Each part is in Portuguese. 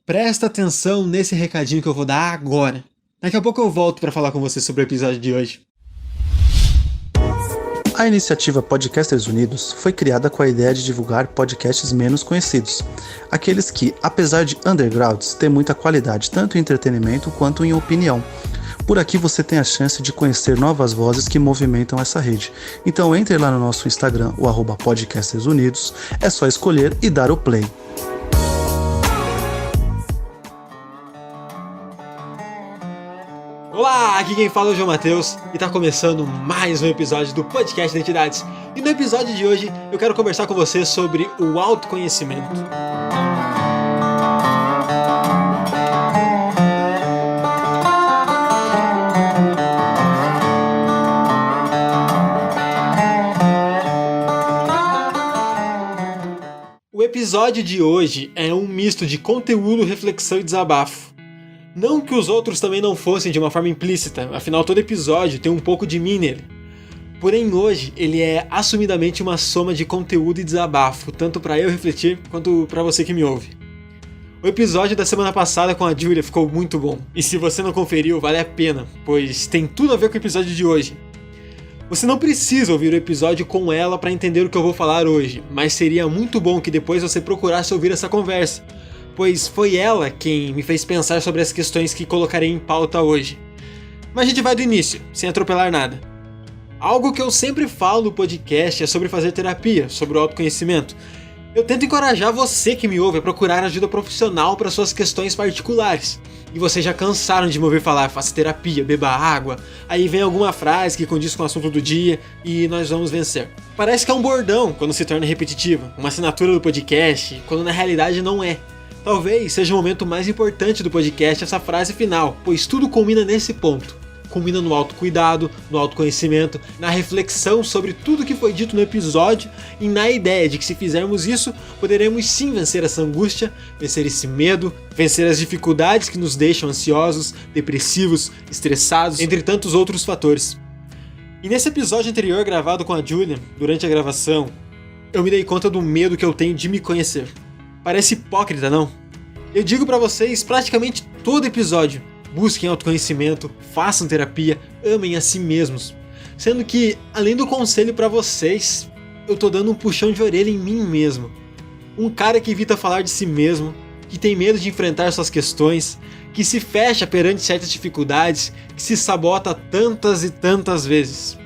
Presta atenção nesse recadinho que eu vou dar agora. Daqui a pouco eu volto para falar com você sobre o episódio de hoje. A iniciativa Podcasters Unidos foi criada com a ideia de divulgar podcasts menos conhecidos, aqueles que, apesar de undergrounds, têm muita qualidade tanto em entretenimento quanto em opinião. Por aqui você tem a chance de conhecer novas vozes que movimentam essa rede. Então entre lá no nosso Instagram, o @podcastersunidos, é só escolher e dar o play. Olá, aqui quem fala é o João Matheus e tá começando mais um episódio do Podcast Identidades. E no episódio de hoje eu quero conversar com você sobre o autoconhecimento. O episódio de hoje é um misto de conteúdo, reflexão e desabafo. Não que os outros também não fossem de uma forma implícita, afinal todo episódio tem um pouco de mim nele. Porém hoje ele é assumidamente uma soma de conteúdo e desabafo, tanto para eu refletir quanto para você que me ouve. O episódio da semana passada com a Julia ficou muito bom, e se você não conferiu vale a pena, pois tem tudo a ver com o episódio de hoje. Você não precisa ouvir o episódio com ela para entender o que eu vou falar hoje, mas seria muito bom que depois você procurasse ouvir essa conversa, pois foi ela quem me fez pensar sobre as questões que colocarei em pauta hoje. Mas a gente vai do início, sem atropelar nada. Algo que eu sempre falo no podcast é sobre fazer terapia, sobre o autoconhecimento. Eu tento encorajar você que me ouve a procurar ajuda profissional para suas questões particulares. E vocês já cansaram de me ouvir falar, faça terapia, beba água, aí vem alguma frase que condiz com o assunto do dia e nós vamos vencer. Parece que é um bordão quando se torna repetitivo, uma assinatura do podcast, quando na realidade não é. Talvez seja o momento mais importante do podcast essa frase final, pois tudo culmina nesse ponto. Culmina no autocuidado, no autoconhecimento, na reflexão sobre tudo que foi dito no episódio e na ideia de que se fizermos isso, poderemos sim vencer essa angústia, vencer esse medo, vencer as dificuldades que nos deixam ansiosos, depressivos, estressados, entre tantos outros fatores. E nesse episódio anterior gravado com a Julia, durante a gravação, eu me dei conta do medo que eu tenho de me conhecer. Parece hipócrita, não? Eu digo pra vocês praticamente todo episódio: busquem autoconhecimento, façam terapia, amem a si mesmos. Sendo que, além do conselho pra vocês, eu tô dando um puxão de orelha em mim mesmo. Um cara que evita falar de si mesmo, que tem medo de enfrentar suas questões, que se fecha perante certas dificuldades, que se sabota tantas e tantas vezes.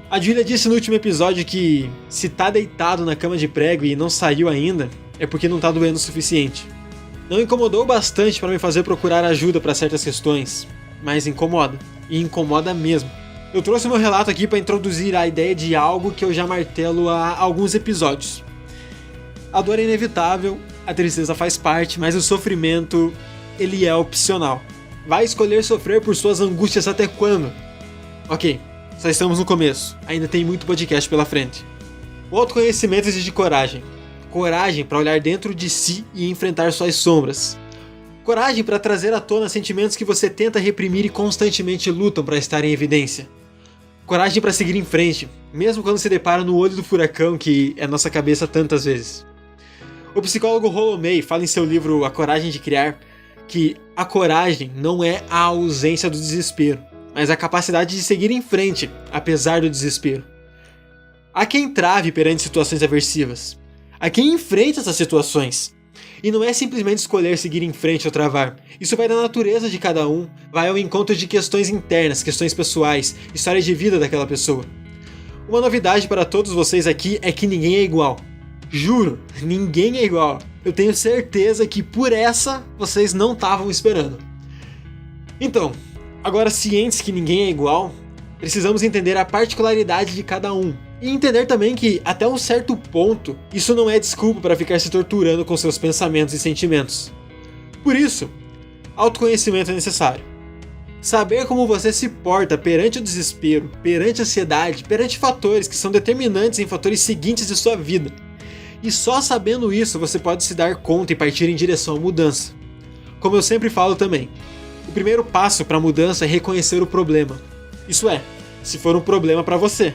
A Julia disse no último episódio que se tá deitado na cama de prego e não saiu ainda, é porque não tá doendo o suficiente. Não incomodou bastante para me fazer procurar ajuda para certas questões, mas incomoda, e incomoda mesmo. Eu trouxe meu relato aqui para introduzir a ideia de algo que eu já martelo há alguns episódios. A dor é inevitável, a tristeza faz parte, mas o sofrimento, ele é opcional. Vai escolher sofrer por suas angústias até quando? Ok, só estamos no começo, ainda tem muito podcast pela frente. O autoconhecimento exige coragem. Coragem para olhar dentro de si e enfrentar suas sombras. Coragem para trazer à tona sentimentos que você tenta reprimir e constantemente lutam para estar em evidência. Coragem para seguir em frente, mesmo quando se depara no olho do furacão que é nossa cabeça tantas vezes. O psicólogo Rollo May fala em seu livro A Coragem de Criar que a coragem não é a ausência do desespero, mas a capacidade de seguir em frente, apesar do desespero. Há quem trave perante situações aversivas. Há quem enfrenta essas situações. E não é simplesmente escolher seguir em frente ou travar. Isso vai da natureza de cada um, vai ao encontro de questões internas, questões pessoais, história de vida daquela pessoa. Uma novidade para todos vocês aqui é que ninguém é igual. Juro, ninguém é igual. Eu tenho certeza que por essa vocês não estavam esperando. Então, agora cientes que ninguém é igual, precisamos entender a particularidade de cada um. E entender também que, até um certo ponto, isso não é desculpa para ficar se torturando com seus pensamentos e sentimentos. Por isso, autoconhecimento é necessário. Saber como você se porta perante o desespero, perante a ansiedade, perante fatores que são determinantes em fatores seguintes de sua vida. E só sabendo isso você pode se dar conta e partir em direção à mudança. Como eu sempre falo também, o primeiro passo para a mudança é reconhecer o problema. Isso é, se for um problema para você.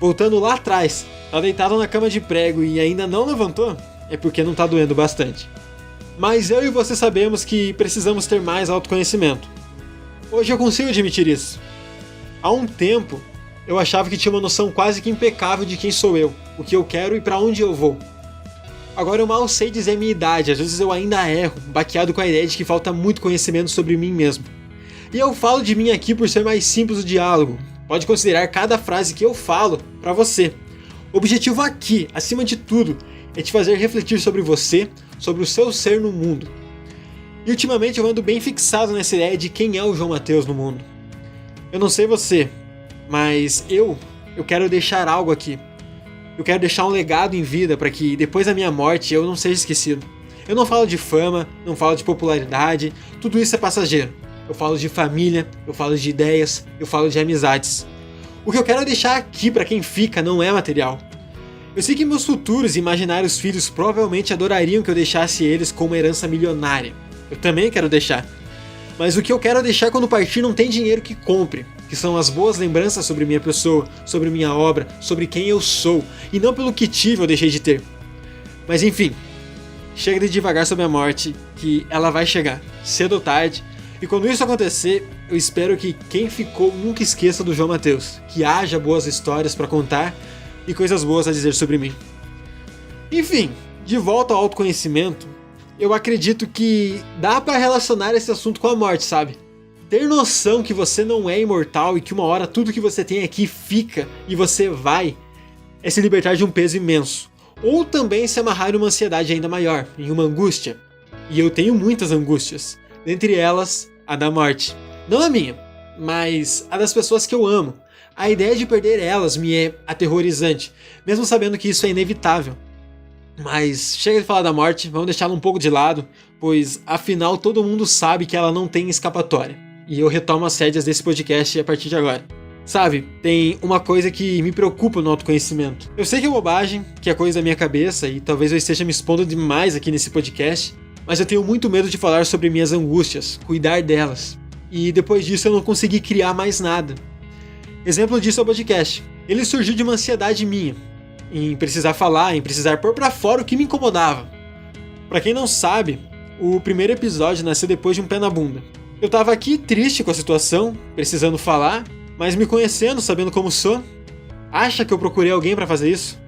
Voltando lá atrás, tá deitado na cama de prego e ainda não levantou, é porque não tá doendo bastante. Mas eu e você sabemos que precisamos ter mais autoconhecimento. Hoje eu consigo admitir isso. Há um tempo, eu achava que tinha uma noção quase que impecável de quem sou eu, o que eu quero e para onde eu vou. Agora eu mal sei dizer a minha idade, às vezes eu ainda erro, baqueado com a ideia de que falta muito conhecimento sobre mim mesmo. E eu falo de mim aqui por ser mais simples o diálogo. Pode considerar cada frase que eu falo para você. O objetivo aqui, acima de tudo, é te fazer refletir sobre você, sobre o seu ser no mundo. E ultimamente eu ando bem fixado nessa ideia de quem é o João Mateus no mundo. Eu não sei você, mas eu quero deixar algo aqui. Eu quero deixar um legado em vida para que depois da minha morte eu não seja esquecido. Eu não falo de fama, não falo de popularidade, tudo isso é passageiro. Eu falo de família, eu falo de ideias, eu falo de amizades. O que eu quero deixar aqui para quem fica não é material. Eu sei que meus futuros e imaginários filhos provavelmente adorariam que eu deixasse eles com uma herança milionária. Eu também quero deixar. Mas o que eu quero deixar quando partir não tem dinheiro que compre, que são as boas lembranças sobre minha pessoa, sobre minha obra, sobre quem eu sou, e não pelo que tive ou deixei de ter. Mas enfim, chega de devagar sobre a morte, que ela vai chegar, cedo ou tarde, e quando isso acontecer, eu espero que quem ficou nunca esqueça do João Mateus, que haja boas histórias para contar e coisas boas a dizer sobre mim. Enfim, de volta ao autoconhecimento, eu acredito que dá pra relacionar esse assunto com a morte, sabe? Ter noção que você não é imortal e que uma hora tudo que você tem aqui fica e você vai, é se libertar de um peso imenso. Ou também se amarrar em uma ansiedade ainda maior, em uma angústia. E eu tenho muitas angústias, dentre elas a da morte. Não a minha, mas a das pessoas que eu amo. A ideia de perder elas me é aterrorizante, mesmo sabendo que isso é inevitável. Mas chega de falar da morte, vamos deixá-la um pouco de lado, pois afinal todo mundo sabe que ela não tem escapatória. E eu retomo as rédeas desse podcast a partir de agora. Sabe, tem uma coisa que me preocupa no autoconhecimento. Eu sei que é bobagem, que é coisa da minha cabeça e talvez eu esteja me expondo demais aqui nesse podcast, mas eu tenho muito medo de falar sobre minhas angústias, cuidar delas. E depois disso eu não consegui criar mais nada. Exemplo disso é o podcast. Ele surgiu de uma ansiedade minha, em precisar falar, em precisar pôr pra fora o que me incomodava. Pra quem não sabe, o primeiro episódio nasceu depois de um pé na bunda. Eu tava aqui triste com a situação, precisando falar, mas me conhecendo, sabendo como sou. Acha que eu procurei alguém pra fazer isso?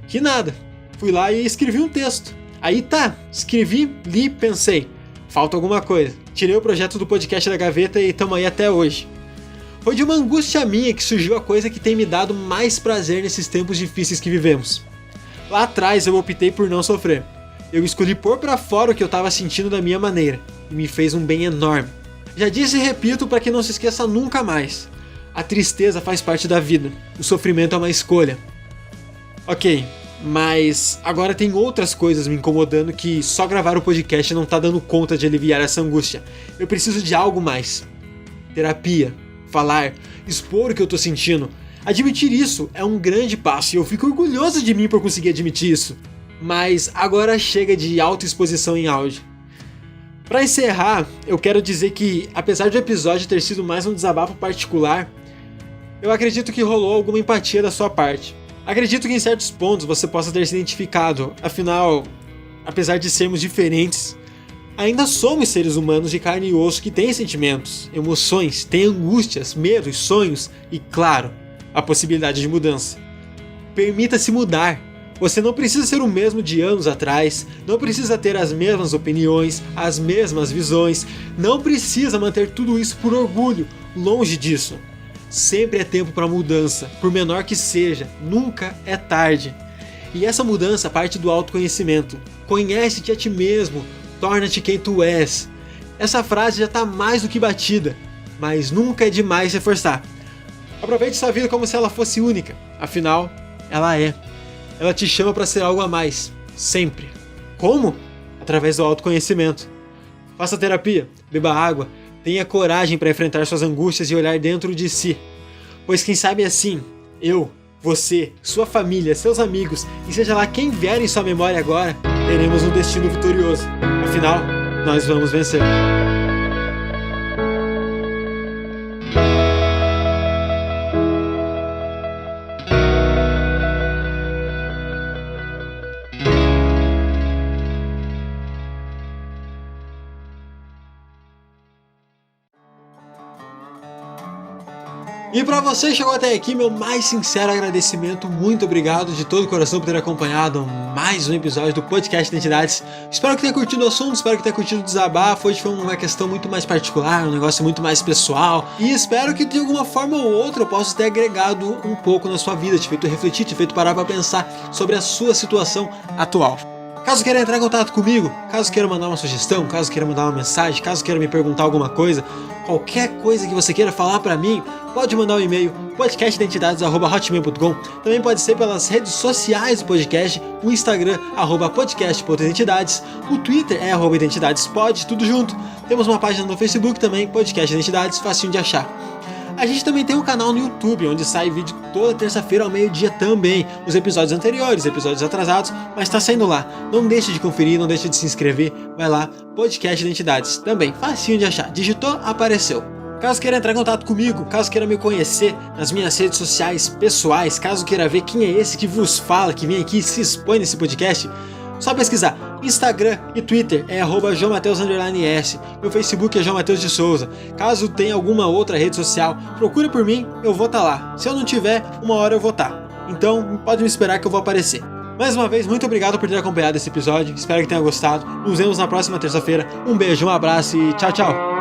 Que nada. Fui lá e escrevi um texto. Aí tá, escrevi, li, pensei. Falta alguma coisa. Tirei o projeto do podcast da gaveta e tamo aí até hoje. Foi de uma angústia minha que surgiu a coisa que tem me dado mais prazer nesses tempos difíceis que vivemos. Lá atrás eu optei por não sofrer. Eu escolhi pôr pra fora o que eu tava sentindo da minha maneira, e me fez um bem enorme. Já disse e repito para que não se esqueça nunca mais. A tristeza faz parte da vida, o sofrimento é uma escolha. Ok, mas agora tem outras coisas me incomodando que só gravar o podcast não tá dando conta de aliviar essa angústia. Eu preciso de algo mais. Terapia. Falar, expor o que eu tô sentindo. Admitir isso é um grande passo e eu fico orgulhoso de mim por conseguir admitir isso. Mas agora chega de autoexposição em áudio. Pra encerrar, eu quero dizer que, apesar do episódio ter sido mais um desabafo particular, eu acredito que rolou alguma empatia da sua parte. Acredito que em certos pontos você possa ter se identificado, afinal, apesar de sermos diferentes, ainda somos seres humanos de carne e osso que têm sentimentos, emoções, têm angústias, medos, sonhos e, claro, a possibilidade de mudança. Permita-se mudar. Você não precisa ser o mesmo de anos atrás, não precisa ter as mesmas opiniões, as mesmas visões, não precisa manter tudo isso por orgulho, longe disso. Sempre é tempo para mudança, por menor que seja, nunca é tarde. E essa mudança parte do autoconhecimento. Conhece-te a ti mesmo, torna-te quem tu és. Essa frase já está mais do que batida, mas nunca é demais reforçar. Aproveite sua vida como se ela fosse única, afinal, ela é. Ela te chama para ser algo a mais, sempre. Como? Através do autoconhecimento. Faça terapia, beba água, tenha coragem para enfrentar suas angústias e olhar dentro de si. Pois quem sabe assim, eu, você, sua família, seus amigos e seja lá quem vier em sua memória agora, teremos um destino vitorioso. Afinal, nós vamos vencer. E pra você que chegou até aqui, meu mais sincero agradecimento, muito obrigado de todo o coração por ter acompanhado mais um episódio do Podcast Identidades. Espero que tenha curtido o assunto, espero que tenha curtido o desabafo. Hoje foi uma questão muito mais particular, um negócio muito mais pessoal, e espero que de alguma forma ou outra eu possa ter agregado um pouco na sua vida, te feito refletir, te feito parar pra pensar sobre a sua situação atual. Caso queira entrar em contato comigo, caso queira mandar uma sugestão, caso queira mandar uma mensagem, caso queira me perguntar alguma coisa, qualquer coisa que você queira falar pra mim, pode mandar um e-mail, podcastidentidades@hotmail.com. Também pode ser pelas redes sociais do podcast, o Instagram, @podcast.identidades, o Twitter é @identidadespod, tudo junto. Temos uma página no Facebook também, Podcast Identidades, facinho de achar. A gente também tem um canal no YouTube, onde sai vídeo toda terça-feira ao meio-dia também. Os episódios anteriores, episódios atrasados, mas tá saindo lá. Não deixe de conferir, não deixe de se inscrever. Vai lá, Podcast Identidades. Também, facinho de achar. Digitou, apareceu. Caso queira entrar em contato comigo, caso queira me conhecer nas minhas redes sociais pessoais, caso queira ver quem é esse que vos fala, que vem aqui e se expõe nesse podcast, só pesquisar. Instagram e Twitter é @joamateus_s. Meu Facebook é João Mateus de Souza. Caso tenha alguma outra rede social, procura por mim, eu vou estar lá. Se eu não tiver, uma hora eu vou estar. Então, pode me esperar que eu vou aparecer. Mais uma vez, muito obrigado por ter acompanhado esse episódio. Espero que tenha gostado. Nos vemos na próxima terça-feira. Um beijo, um abraço e tchau, tchau.